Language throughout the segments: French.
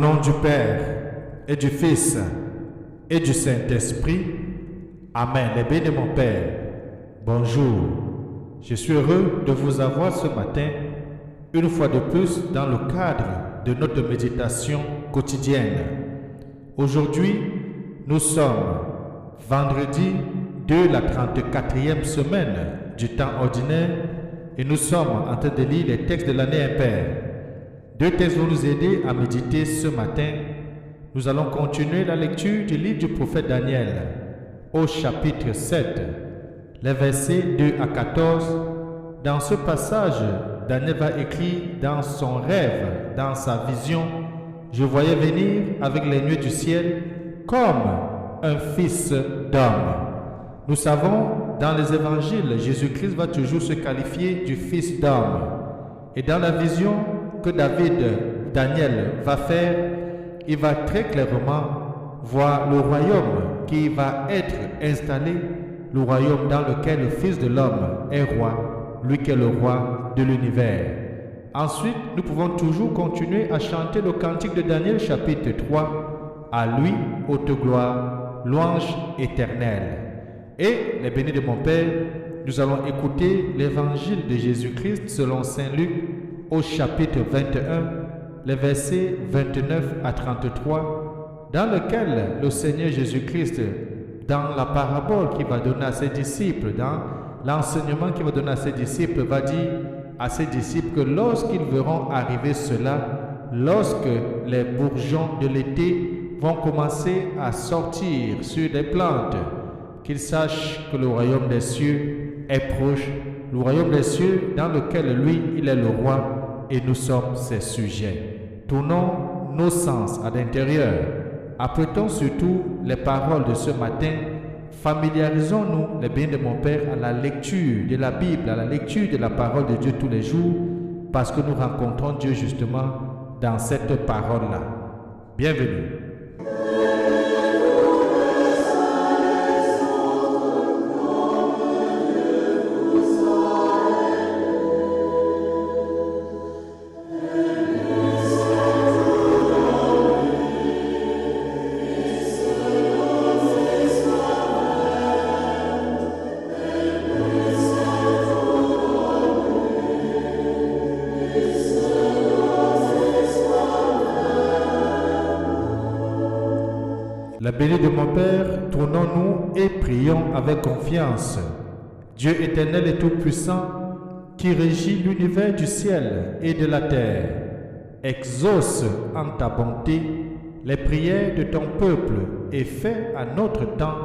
nom du Père, et du Fils, et du Saint-Esprit. Amen. Les bénis de mon Père, bonjour. Je suis heureux de vous avoir ce matin, une fois de plus, dans le cadre de notre méditation quotidienne. Aujourd'hui, nous sommes vendredi de la 34e semaine du temps ordinaire et nous sommes en train de lire les textes de l'année impaire. Deux textes vont nous aider à méditer ce matin. Nous allons continuer la lecture du livre du prophète Daniel au chapitre 7, les versets 2 à 14. Dans ce passage, Daniel va écrire dans son rêve, dans sa vision: je voyais venir avec les nuées du ciel comme un fils d'homme. Nous savons, dans les évangiles, Jésus-Christ va toujours se qualifier du fils d'homme. Et dans la vision que Daniel va faire, il va très clairement voir le royaume qui va être installé, le royaume dans lequel le Fils de l'homme est roi, lui qui est le roi de l'univers. Ensuite, nous pouvons toujours continuer à chanter le cantique de Daniel chapitre 3, à lui, haute gloire, louange éternelle. Et, les bénis de mon Père, nous allons écouter l'évangile de Jésus-Christ selon Saint Luc au chapitre 21, les versets 29 à 33, dans lequel le Seigneur Jésus-Christ, dans la parabole qu'il va donner à ses disciples, dans l'enseignement qu'il va donner à ses disciples, va dire à ses disciples que lorsqu'ils verront arriver cela, lorsque les bourgeons de l'été vont commencer à sortir sur des plantes, qu'ils sachent que le royaume des cieux est proche, le royaume des cieux dans lequel lui, il est le roi et nous sommes ses sujets. Tournons nos sens à l'intérieur. Apprêtons surtout les paroles de ce matin. Familiarisons-nous, les bénis de mon Père, à la lecture de la Bible, à la lecture de la parole de Dieu tous les jours, parce que nous rencontrons Dieu justement dans cette parole-là. Bienvenue. La bénie de mon Père, tournons-nous et prions avec confiance. Dieu éternel et tout-puissant, qui régit l'univers du ciel et de la terre, exauce en ta bonté les prières de ton peuple et fais à notre temps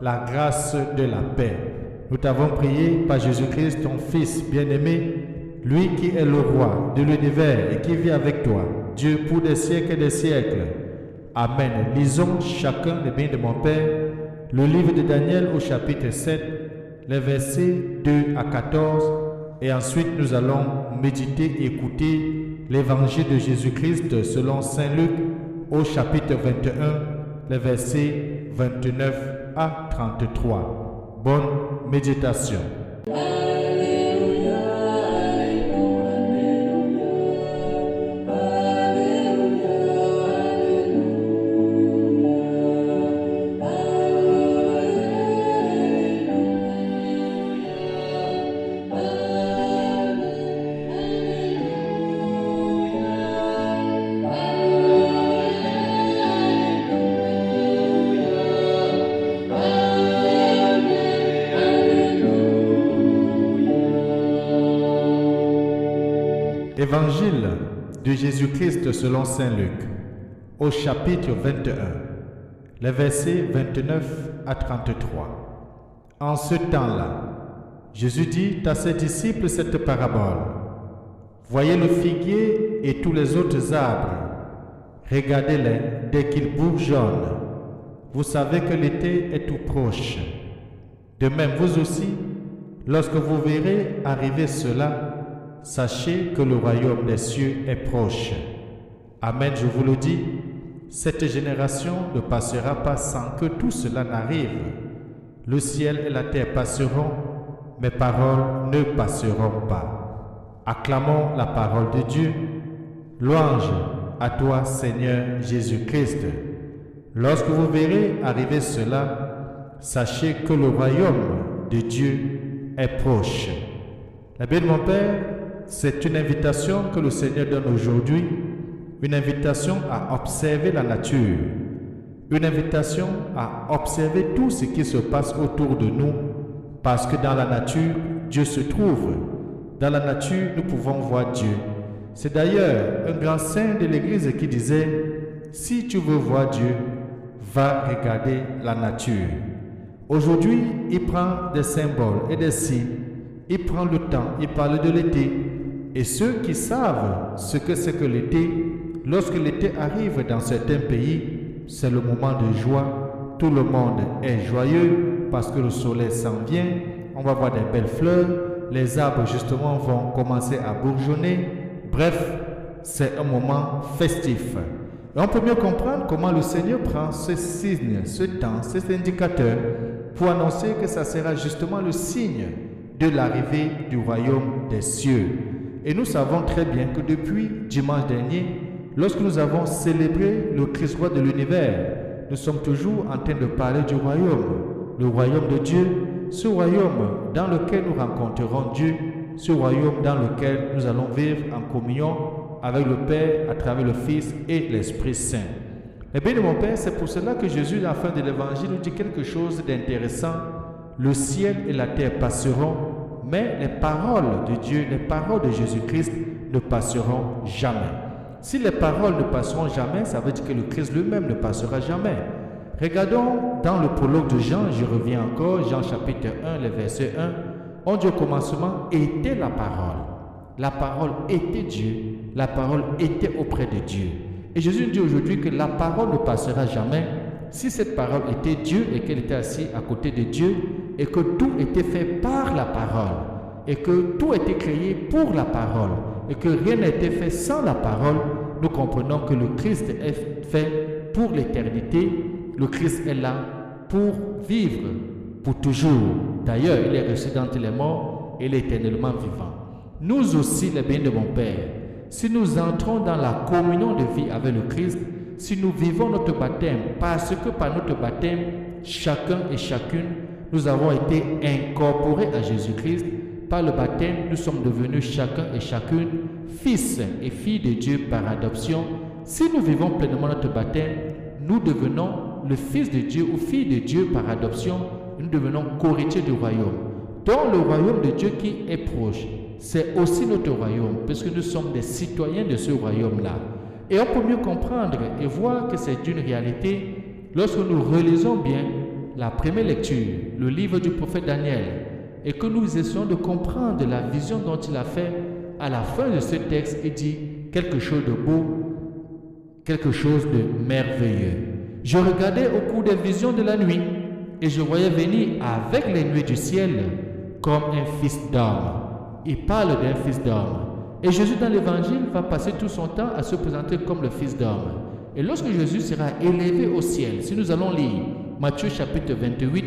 la grâce de la paix. Nous t'avons prié par Jésus-Christ, ton Fils bien-aimé, lui qui est le roi de l'univers et qui vit avec toi, Dieu pour des siècles et des siècles. Amen. Lisons chacun, les bénis de mon Père, le livre de Daniel au chapitre 7, les versets 2 à 14, et ensuite nous allons méditer et écouter l'évangile de Jésus-Christ selon Saint Luc au chapitre 21, les versets 29 à 33. Bonne méditation. Évangile de Jésus-Christ selon Saint Luc, au chapitre 21, les versets 29 à 33. En ce temps-là, Jésus dit à ses disciples cette parabole: voyez le figuier et tous les autres arbres, regardez-les dès qu'ils bourgeonnent. Vous savez que l'été est tout proche. De même, vous aussi, lorsque vous verrez arriver cela, sachez que le royaume des cieux est proche. Amen, je vous le dis, cette génération ne passera pas sans que tout cela n'arrive. Le ciel et la terre passeront, mes paroles ne passeront pas. Acclamons la parole de Dieu. Louange à toi, Seigneur Jésus-Christ. Lorsque vous verrez arriver cela, sachez que le royaume de Dieu est proche. La bien de mon Père, c'est une invitation que le Seigneur donne aujourd'hui, une invitation à observer la nature, une invitation à observer tout ce qui se passe autour de nous, parce que dans la nature, Dieu se trouve. Dans la nature, nous pouvons voir Dieu. C'est d'ailleurs un grand saint de l'Église qui disait, si tu veux voir Dieu, va regarder la nature. Aujourd'hui, il prend des symboles et des signes, il prend le temps, il parle de l'été. Et ceux qui savent ce que c'est que l'été, lorsque l'été arrive dans certains pays, c'est le moment de joie. Tout le monde est joyeux parce que le soleil s'en vient, on va voir des belles fleurs, les arbres justement vont commencer à bourgeonner. Bref, c'est un moment festif. Et on peut mieux comprendre comment le Seigneur prend ce signe, ce temps, cet indicateur pour annoncer que ça sera justement le signe de l'arrivée du royaume des cieux. Et nous savons très bien que depuis dimanche dernier, lorsque nous avons célébré le Christ roi de l'univers, nous sommes toujours en train de parler du royaume, le royaume de Dieu, ce royaume dans lequel nous rencontrerons Dieu, ce royaume dans lequel nous allons vivre en communion avec le Père à travers le Fils et l'Esprit Saint. Eh bien, mon Père, c'est pour cela que Jésus, à la fin de l'Évangile, nous dit quelque chose d'intéressant. Le ciel et la terre passeront, mais les paroles de Dieu, les paroles de Jésus-Christ ne passeront jamais. Si les paroles ne passeront jamais, ça veut dire que le Christ lui-même ne passera jamais. Regardons dans le prologue de Jean, je reviens encore, Jean chapitre 1, le verset 1, on dit au commencement était la parole. La parole était Dieu, la parole était auprès de Dieu. Et Jésus dit aujourd'hui que la parole ne passera jamais. Si cette parole était Dieu et qu'elle était assise à côté de Dieu et que tout était fait par la parole et que tout était créé pour la parole et que rien n'a été fait sans la parole, nous comprenons que le Christ est fait pour l'éternité. Le Christ est là pour vivre pour toujours. D'ailleurs, il est ressuscité d'entre les morts et il est éternellement vivant. Nous aussi, les bénis de mon Père, si nous entrons dans la communion de vie avec le Christ, si nous vivons notre baptême, parce que par notre baptême, chacun et chacune, nous avons été incorporés à Jésus-Christ. Par le baptême, nous sommes devenus chacun et chacune fils et filles de Dieu par adoption. Si nous vivons pleinement notre baptême, nous devenons le Fils de Dieu ou fille de Dieu par adoption. Nous devenons co-héritiers du royaume. Donc le royaume de Dieu qui est proche, c'est aussi notre royaume, puisque nous sommes des citoyens de ce royaume-là. Et on peut mieux comprendre et voir que c'est une réalité lorsque nous relisons bien la première lecture, le livre du prophète Daniel, et que nous essayons de comprendre la vision dont il a fait. À la fin de ce texte, il dit quelque chose de beau, quelque chose de merveilleux. Je regardais au cours des visions de la nuit, et je voyais venir avec les nuées du ciel comme un fils d'homme. Il parle d'un fils d'homme. Et Jésus dans l'évangile va passer tout son temps à se présenter comme le fils d'homme. Et lorsque Jésus sera élevé au ciel, si nous allons lire Matthieu chapitre 28,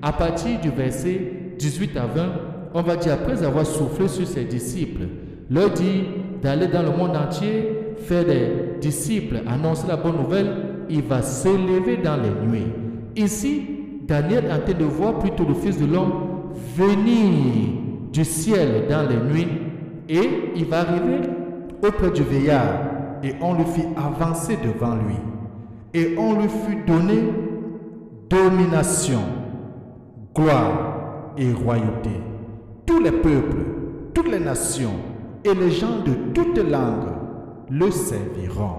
à partir du verset 18 à 20, on va dire après avoir soufflé sur ses disciples, leur dit d'aller dans le monde entier, faire des disciples, annoncer la bonne nouvelle, il va s'élever dans les nuées. Ici, Daniel est en train de voir plutôt le Fils de l'homme venir du ciel dans les nuits et il va arriver auprès du vieillard et on lui fit avancer devant lui et on lui fut donné domination, gloire et royauté. Tous les peuples, toutes les nations et les gens de toutes langues le serviront.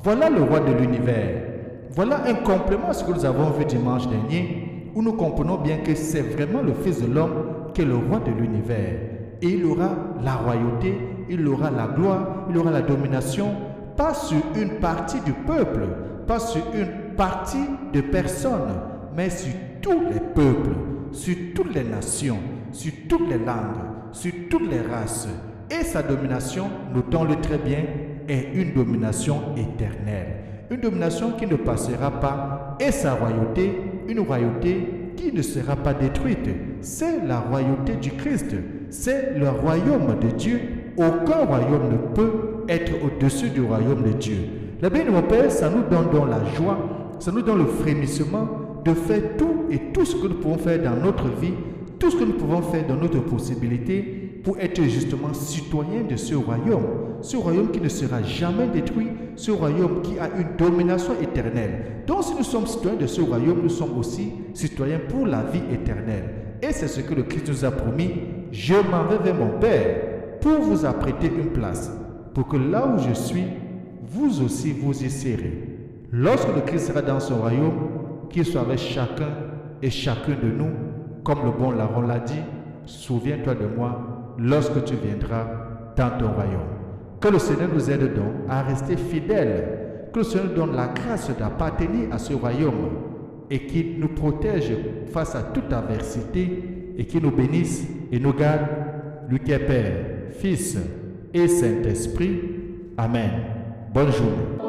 Voilà le roi de l'univers. Voilà un complément à ce que nous avons vu dimanche dernier, où nous comprenons bien que c'est vraiment le Fils de l'homme qui est le roi de l'univers. Et il aura la royauté, il aura la gloire, il aura la domination, pas sur une partie du peuple, pas sur une partie de personnes, mais sur tous les peuples, sur toutes les nations, sur toutes les langues, sur toutes les races. Et sa domination, notons-le très bien, est une domination éternelle. Une domination qui ne passera pas. Et sa royauté, une royauté qui ne sera pas détruite. C'est la royauté du Christ. C'est le royaume de Dieu. Aucun royaume ne peut être au-dessus du royaume de Dieu. La bénédiction de mon Père, ça nous donne donc la joie, ça nous donne le frémissement de faire tout et tout ce que nous pouvons faire dans notre vie, tout ce que nous pouvons faire dans notre possibilité pour être justement citoyens de ce royaume qui ne sera jamais détruit, ce royaume qui a une domination éternelle. Donc si nous sommes citoyens de ce royaume, nous sommes aussi citoyens pour la vie éternelle. Et c'est ce que le Christ nous a promis. Je m'en vais vers mon Père pour vous apprêter une place, pour que là où je suis, vous aussi vous y serez. Lorsque le Christ sera dans son royaume, qu'il soit avec chacun et chacun de nous, comme le bon larron l'a dit, souviens-toi de moi lorsque tu viendras dans ton royaume. Que le Seigneur nous aide donc à rester fidèles, que le Seigneur nous donne la grâce d'appartenir à ce royaume et qu'il nous protège face à toute adversité et qu'il nous bénisse et nous garde, lui qui est Père, Fils et Saint-Esprit. Amen. Bonne journée.